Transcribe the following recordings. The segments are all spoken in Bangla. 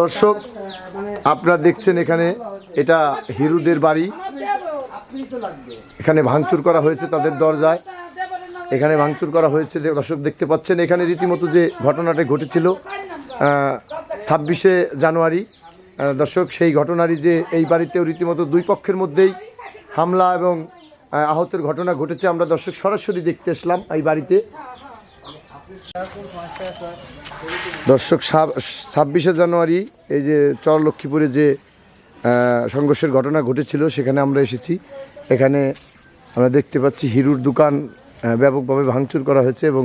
দর্শক আপনারা দেখছেন এখানে এটা হিরুদের বাড়ি। এখানে ভাঙচুর করা হয়েছে তাদের দরজায়, এখানে ভাঙচুর করা হয়েছে। দর্শক দেখতে পাচ্ছেন এখানে রীতিমতো যে ঘটনাটা ঘটেছিল 26শে জানুয়ারি দর্শক, সেই ঘটনারই যে এই বাড়িতেও রীতিমতো দুই পক্ষের মধ্যেই হামলা এবং আহতের ঘটনা ঘটেছে। আমরা দর্শক সরাসরি দেখতে আসলাম এই বাড়িতে। দর্শক 26শে জানুয়ারি এই যে চরলক্ষ্মীপুরে যে সংঘর্ষের ঘটনা ঘটেছিল সেখানে আমরা এসেছি। এখানে আমরা দেখতে পাচ্ছি হিরুর দোকান ব্যাপকভাবে ভাঙচুর করা হয়েছে এবং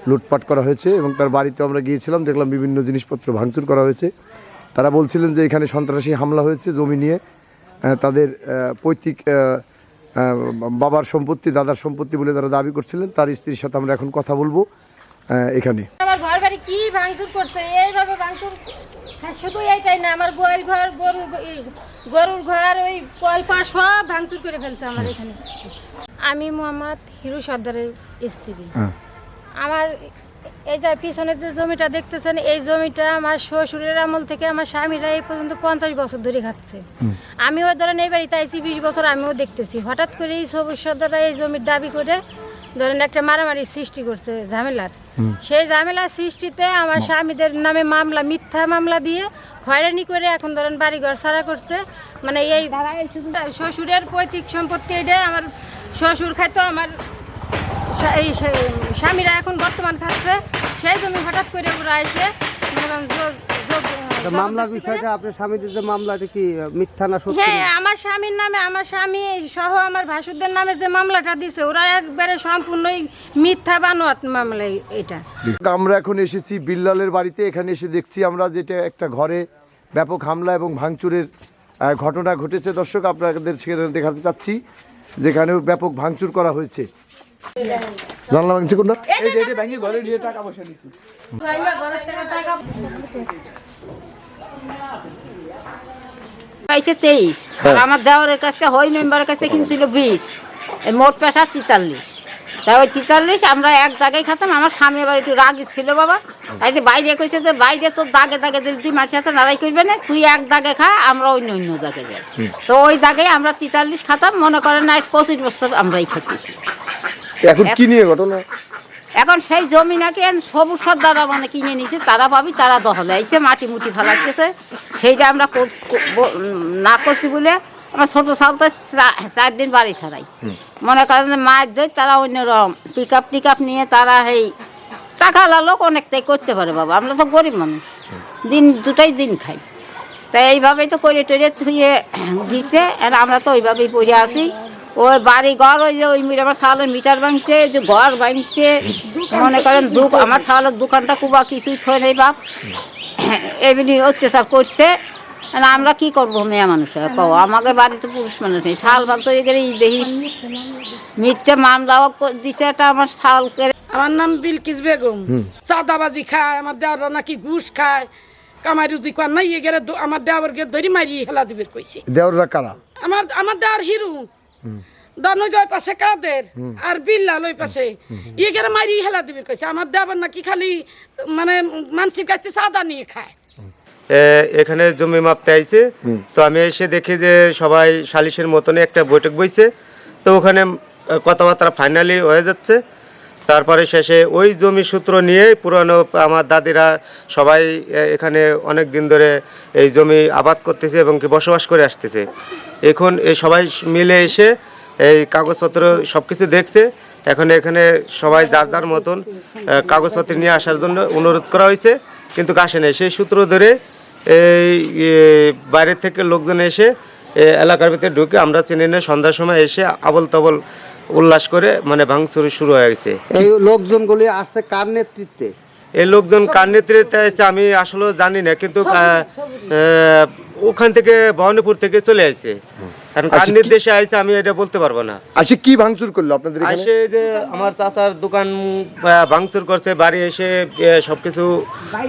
লুটপাট করা হয়েছে এবং তার বাড়িতে আমরা গিয়েছিলাম, দেখলাম বিভিন্ন জিনিসপত্র ভাঙচুর করা হয়েছে। তারা বলছিলেন যে এখানে সন্ত্রাসী হামলা হয়েছে জমি নিয়ে, তাদের পৈতৃক বাবার সম্পত্তি দাদার সম্পত্তি বলে তারা দাবি করছিলেন। তার স্ত্রীর সাথে আমরা এখন কথা বলবো। এখানে আমার ঘর বাড়ি কি ভাঙচুর করছে, এইভাবে ভাঙচুর শুধু এইটাই না, আমার গোয়াল ঘর গরুর ঘর ওই কলপা সব ভাঙচুর করে ফেলছে আমার এখানে। আমি মোহাম্মদ হিরু সর্দারের স্ত্রী। আমার এই যে পিছনের যে জমিটা দেখতেছেন, এই জমিটা আমার শ্বশুরের আমল থেকে আমার স্বামীরা এই পর্যন্ত 50 বছর ধরে খাচ্ছে। আমিও ধরেন এই বাড়িতে আইছি 20 বছর, আমিও দেখতেছি। হঠাৎ করে এই সবুজ সর্দাররা এই জমির দাবি করে ধরেন একটা মারামারি সৃষ্টি করছে ঝামেলার। সেই ঝামেলার সৃষ্টিতে আমার স্বামীদের নামে মামলা, মিথ্যা মামলা দিয়ে হয়রানি করে এখন ধরেন বাড়িঘর ছাড়া করছে। মানে এই শ্বশুরের পৈতৃক সম্পত্তি এটা আমার শ্বশুর খাইতো, আমার এই স্বামীরা এখন বর্তমান খাচ্ছে। সেই জমি হঠাৎ করে ওরা এসে মামলার বিষয়টা আপনার স্বামীদের যে মামলাটা কি মিথ্যা না সত্যি? হ্যাঁ, আমার স্বামীর নামে, আমার স্বামী সহ আমার ভাসুরদের নামে যে মামলাটা দিছে ওরা একবারে সম্পূর্ণই মিথ্যা বানোয়াট মামলা এটা। আমরা এখন এসেছি বিল্লালের বাড়িতে। এখানে এসে দেখছি আমরা যেটা একটা ঘরে ব্যাপক হামলা এবং ভাঙচুরের ঘটনা ঘটেছে। দর্শক আপনাদের সেখানে দেখাতে চাচ্ছি যেখানেও ব্যাপক ভাঙচুর করা হয়েছে। জানলা ভাঙছে কোনটা? পাইছে 23, আর আমার দেওয়ারের কাছে হই মেম্বারের কাছে কিনছিল 20, মোট পেশা 43। তাই ওই 43 আমরা এক জায়গায় খাতাম। আমার স্বামী আবার একটু রাগি ছিল বাবা, তাই বাইরে কইছে যে বাইরে তোর দাগে দাগে দিল, তুই মাছ আছে নারাই করবে না, তুই এক দাগে খা, আমরা অন্য অন্য জায়গায় যাই। তো ওই জায়গায় আমরা 43 খাতাম। মনে করেন না 25 বছর আমরাই খেতেছি। এখন কি নিয়ে ঘটনা? এখন সেই জমি নাকি সবুজ সর্দাররা মানে কিনে নিয়েছে, তারা পাবি, তারা দখলে আইছে, মাটি মুটি ফেলাচ্ছে। সেইটা আমরা না করছি বলে আমার ছোটো সালটা 4 দিন বাড়ি ছাড়াই। মনে করেন যে মাছ ধরে তারা অন্যরকম পিক আপ নিয়ে তারা এই টাকাওয়ালা লোক অনেকটাই করতে পারে বাবা। আমরা তো গরিব মানুষ, দিন দুটাই দিন খাই। তাই এইভাবেই তো করে টরে ধুয়ে দিছে। আমরা তো ওইভাবেই পড়ে আসি। ওই বাড়ি ঘর ওই যে ওই আমার ছাগলের মিটার ভাঙছে, যে ঘর ভাঙছে। মনে করেন আমার ছাগলের দোকানটা কুবা কিছুই থই নেই বাপ, এমনি অত্যাচার করছে। আমরা কি করবো মেয়ে মানুষ? আমাকে বাড়িতে পুরুষ মানুষ নেই, ছাল ভাঙতো এগেরে দেখি মিথ্যে মামলাও দিচ্ছে একটা আমার ছাল। আমার নাম বিলকিস বেগম। চাঁদাবাজি খায়, আমার দেওয়ার নাকি ঘুষ খায়, কামাই রুজি কর নাই। এগেরে আমার দেওয়ারকে ধরি মারি হেলা দিবের কইছে। দেওররা কারা? আমার দেওয়ার হিরু দানই ওই পাশে কাদের আর বিল্লাল ওই পাশে এগেরে মারি হেলা দিবের কইছে। আমার দেওয়ার নাকি খালি মানে মানসির কাছে চাঁদা নিয়ে খায়। এখানে জমি মাপতে আইছে, তো আমি এসে দেখি যে সবাই সালিশের মতনই একটা বৈঠক বইছে। তো ওখানে কথাবার্তা ফাইনালি হয়ে যাচ্ছে। তারপরে শেষে ওই জমি সূত্র নিয়ে পুরানো আমার দাদিরা সবাই এখানে অনেক দিন ধরে এই জমি আবাদ করতেছে এবং কি বসবাস করে আসতেছে। এখন এই সবাই মিলে এসে এই কাগজপত্র সব কিছু দেখছে। এখন এখানে সবাই যার যার মতন কাগজপত্র নিয়ে আসার জন্য অনুরোধ করা হয়েছে, কিন্তু আসে নাই। সেই সূত্র ধরে এই বাইরের থেকে লোকজন এসে এলাকার ভিতরে ঢুকে আমরা চিনি না, সন্ধ্যার সময় এসে আবল তাবল উল্লাস করে মানে ভাঙচুর শুরু হয়ে গেছে। এই লোকজনগুলি আসছে কার নেতৃত্বে? এই লোকজন কার নেতৃত্বে আসছে আমি আসলে জানি না, কিন্তু ওখান থেকে ভবানীপুর থেকে চলে আসছে। কারণ কার নির্দেশে আইছে আমি এটা বলতে পারবো না। আসে কি ভাঙচুর করলো আপনাদের এখানে? আসে যে আমার চাচার দোকান ভাঙচুর করছে, বাড়ি এসে সবকিছু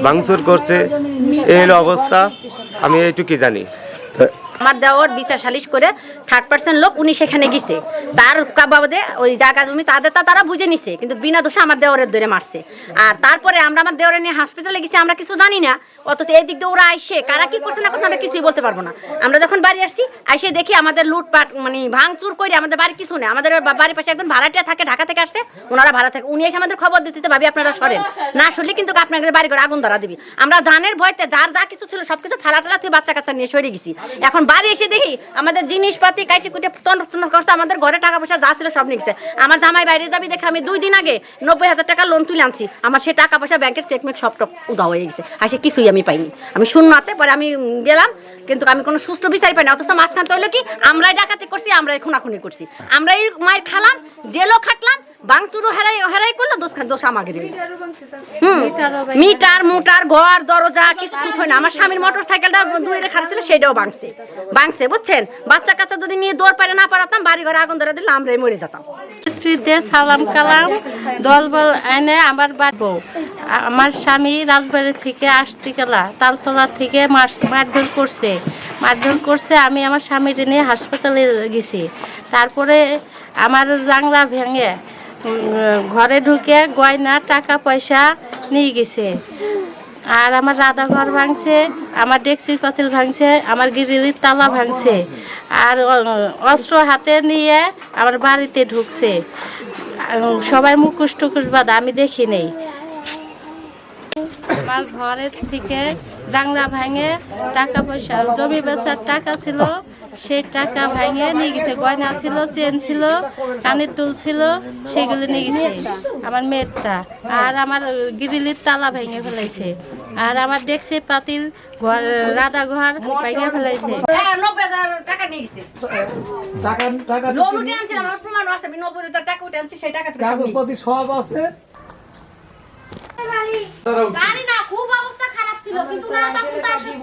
ভাঙচুর করছে। এই হলো অবস্থা, আমি এইটুকুই জানি। আমার দেওয়ার বিচার সালিশ করে 3rd লোক উনি সেখানে গেছে, তার বাবদে ওই জায়গা জমি তাদের তারা বুঝে নিছে, কিন্তু বিনা দোষে আমার দেওয়ারের ধরে মারছে। আর তারপরে আমরা আমার দেওয়ারে নিয়ে হাসপাতালে গেছি, আমরা কিছু জানি না, অথচ এই দিক দিয়ে ওরা আইসে কারা কি করছে না করছে আমরা কিছুই বলতে পারবো না। আমরা যখন বাড়ি আসছি আইসে দেখি আমাদের লুটপাট মানে ভাঙচুর করে, আমাদের বাড়ি কিছু নেই, আমাদের বাড়ির পাশে একজন ভাড়াটিয়া থাকে, ঢাকা থেকে আসছে, ওনারা ভাড়া থাকে, উনি এসে আমাদের খবর দিতে ভাবি আপনারা সরেন, না সরলে কিন্তু আপনাদের বাড়ি করে আগুন ধরা দিবি। আমরা জানের ভয়তে যার যা কিছু ছিল সবকিছু ফালা টালা তুই বাচ্চা কাচ্চা নিয়ে সরে গেছি। এখন বাড়ি এসে দেখি আমাদের জিনিসপাতি কাইটে কুটে তন্ত্র করছে, আমাদের ঘরে টাকা পয়সা যা ছিল সব নিয়ে গেছে। আমার জামাই বাইরে যাবি দেখে আমি 2 দিন আগে 90,000 টাকা লোন তুলে আনছি, আমার সে টাকা পয়সা ব্যাংকের চেকমেক সব উদা হয়ে গেছে, আর সে কিছুই আমি পাইনি। আমি শূন্যতে পরে আমি গেলাম, কিন্তু আমি কোনো সুষ্ঠু বিচার পাই না। অথচ মাঝখান তো হলো কি আমরাই ডাকাতি করছি, আমরাই খুনাখুনি করছি, আমরাই মায়ের খালাম, জেলও খাটলাম, বাংচুরও হেরাই করলো, দোষ আমাকে দিল। মিটার মুটার ঘর দরজা কিছু হয় না। আমার স্বামীর মোটর সাইকেলটা 2 খারাপ ছিল, সেটাও ভাঙছে বুঝছেন। বাচ্চা কাচ্চা যদি নিয়ে দৌড় পারে না পারাতাম, বাড়ি ঘরে আগুন ধরে দিলে আমরাই মরে যেতাম। সালাম কালাম দলবল এনে আমার বাড়বো, আমার স্বামী রাজবাড়ি থেকে আসতে গেলা তালতলা থেকে মারধর করছে। আমি আমার স্বামীর নিয়ে হাসপাতালে গেছি। তারপরে আমার জাংলা ভেঙে ঘরে ঢুকে গয়না টাকা পয়সা নিয়ে গেছে। আর আমার রাধাঘর ভাঙছে, আমার ডেক্সির পাতিল ভাঙছে, আমার গ্রিলের তালা ভাঙছে, আর অস্ত্র হাতে নিয়ে আমার বাড়িতে ঢুকছে। সবাই মুখোশ টুকুশ বাঁধা, আমি দেখি নেই। আমার ঘরের থেকে জাংলা ভাঙে টাকা পয়সা, জমি বেচার টাকা ছিল, সেই টাকা ভাঙে নিয়ে গেছে। গয়না ছিল, চেন ছিল, কানের দুল ছিল, সেগুলো নিয়ে গেছে আমার মেয়েরটা। আর আমার গ্রিলের তালা ভেঙে ফেলাইছে, আর আমার ডেক্সি পাতিল ঘর রাধা ঘর ভেঙে ফেলাইছে। 90,000 টাকা নিয়ে গেছে, লোন উঠে আনছিলাম, আমার প্রমাণ আছে, 90,000 টাকা উঠে আনছি, সেই টাকা কাগজপাতি সব আছে। গাড়ি না খুব অবস্থা খারাপ ছিল, কিন্তু না তখন তো আসলে